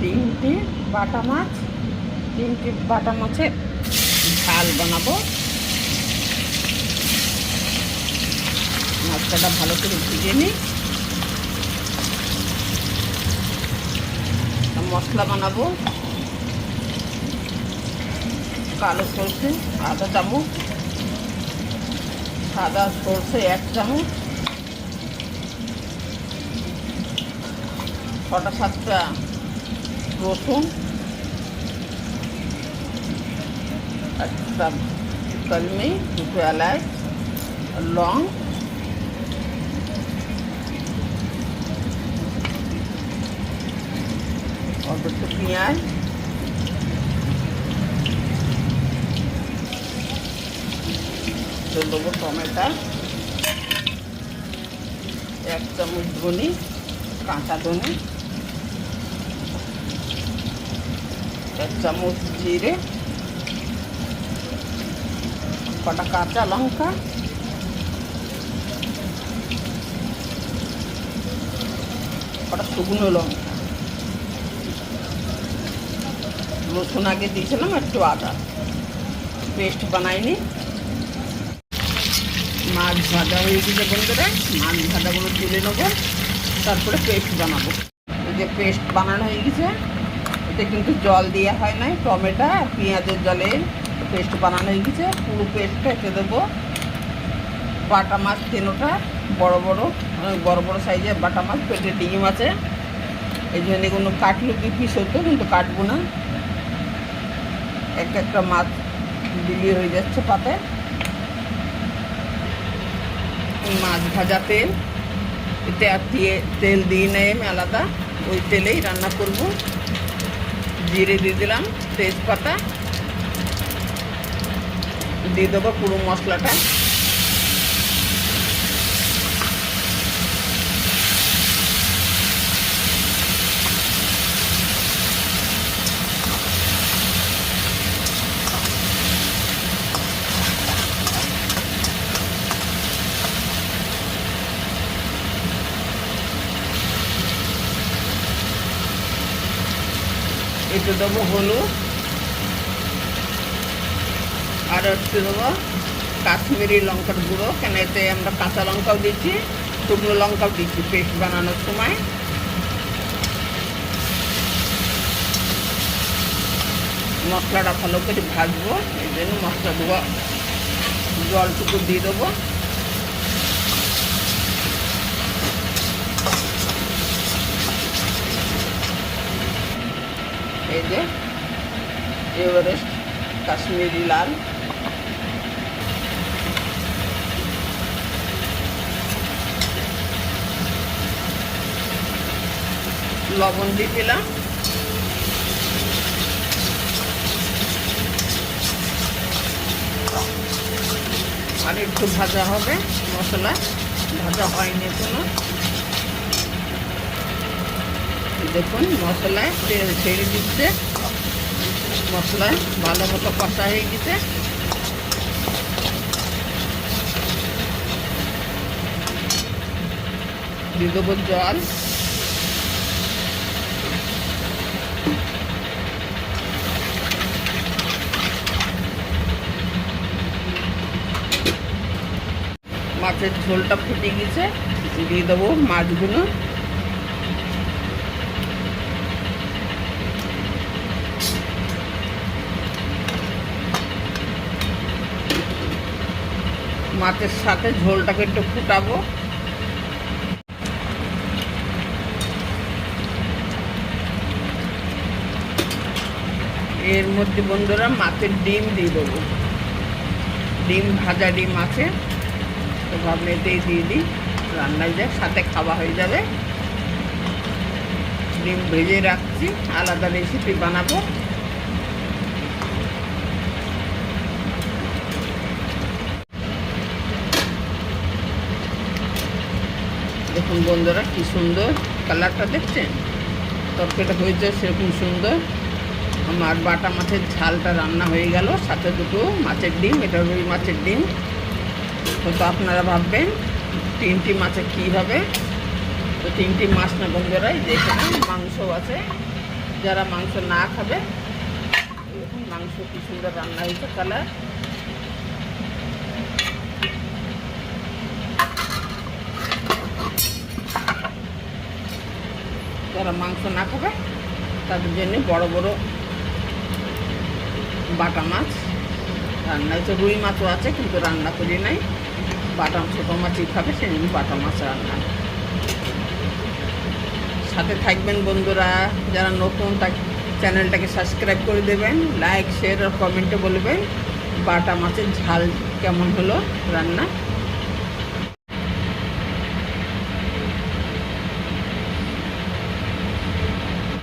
তিনটি বাটা মাছ, তিনটি বাটা মাছের ঝাল বানাবো। মাছটা ভালো করে ভেজে নিই। মশলা বানাবো। কালো সরষে আধা চামচ, সাদা সরষে 1 চামচ, 6-7টা রসুন, একটা কলমি, 2 এলাচ, লং, অল্প একটু পেঁয়াজ, দেবো টমেটো, 1 চামচ ধনে, কাঁচা ধনে, 1 চামচ জিরে, কটা কাঁচা লঙ্কা, কটা শুকনো লঙ্কা, রসুন আগে দিয়েছিলাম, একটু আদা, পেস্ট বানাইনি। মাছ ভাজা হয়ে গেছে বন্ধুরা, মাছ ভাজাগুলো তুলে নেবো, তারপরে পেস্ট বানাবো। এই যে পেস্ট বানানো হয়ে গেছে, এতে কিন্তু জল দেওয়া হয় নাই, টমেটো আর পেঁয়াজের জলে পেস্ট বানানো হয়ে গেছে। পুরো পেস্টটা এতে দেবো। বাটা মাছ 3টা, বড় বড়, অনেক বড় বড় সাইজের বাটা মাছ, পেটে ডিম আছে। এই জন্য এগুলো কাটলে কি পিস হতো, কিন্তু কাটবো না। একটা মাছ বিলিয়ে হয়ে যাচ্ছে পাতে। মাছ ভাজা তেল, এতে আর তেল দিয়ে নেই আমি আলাদা, ওই তেলেই রান্না করব। জিরে দিয়ে দিলাম, তেজপাতা দিয়ে দেবো, পুরো মশলাটা। এতে দেবো হলুদ, আর হচ্ছে দেবো কাশ্মীরি লঙ্কার গুঁড়ো। কেন এতে আমরা কাঁচা লঙ্কাও দিচ্ছি, শুকনো লঙ্কাও দিচ্ছি পেস্ট বানানোর সময়। মশলাটা ভালো করে ভাজবো, এই জন্য মশলা দেবো, জলটুকু দিয়ে দেবো। এই যে এভারেস্ট কাশ্মীরি লাল, লবণ দিয়ে দিলাম। আর একটু ভাজা হবে, মশলা ভাজা হয়নি এখনো। দেখুন মশলায় তেল ছেড়ে দিচ্ছে, মশলায় ভালো মতো কষা হয়ে গেছে। দিয়ে দেবো জল, মাছের ঝোলটা ফুটে গেছে, দিয়ে দেবো মাছগুলো। মাছের সাথে ঝোলটাকে একটু ফুটাবো। এর মধ্যে বন্ধুরা মাছের ডিম দিয়ে দেবো, ডিম ভাজা ডিম আছে, তো ভাবলে এতেই দিয়ে দিই, রান্নায় যায় সাথে খাওয়া হয়ে যাবে। ডিম ভেজে রাখছি, আলাদা রেসিপি বানাবো। দেখুন বন্ধুরা কি সুন্দর কালারটা দেখছেন, তরকারিটা হয়েছে সেরকম সুন্দর। আমার বাটা মাছের ঝালটা রান্না হয়ে গেল, সাথে দুটো মাছের ডিম, এটা রুই মাছের ডিম। তো আপনারা ভাববেন 3টি মাছে কী হবে, তো 3টি মাছ না বন্ধুরা, যেখানে মাংস আছে, যারা মাংস না খাবে, এরকম মাংস কি সুন্দর রান্না হয়েছে, কালার। যারা মাংস না খাবে তাদের জন্য বড় বড় বাটা মাছ রান্না হয়েছে। রুই মাছও আছে কিন্তু রান্না করি নাই, বাটা ছোটো মাছই খাবে সেই জন্য বাটা মাছ রান্না। সাথে থাকবেন বন্ধুরা, যারা নতুন তাকে চ্যানেলটাকে সাবস্ক্রাইব করে দেবেন, লাইক শেয়ার আর কমেন্টে বলবেন বাটা মাছের ঝাল কেমন হলো রান্না।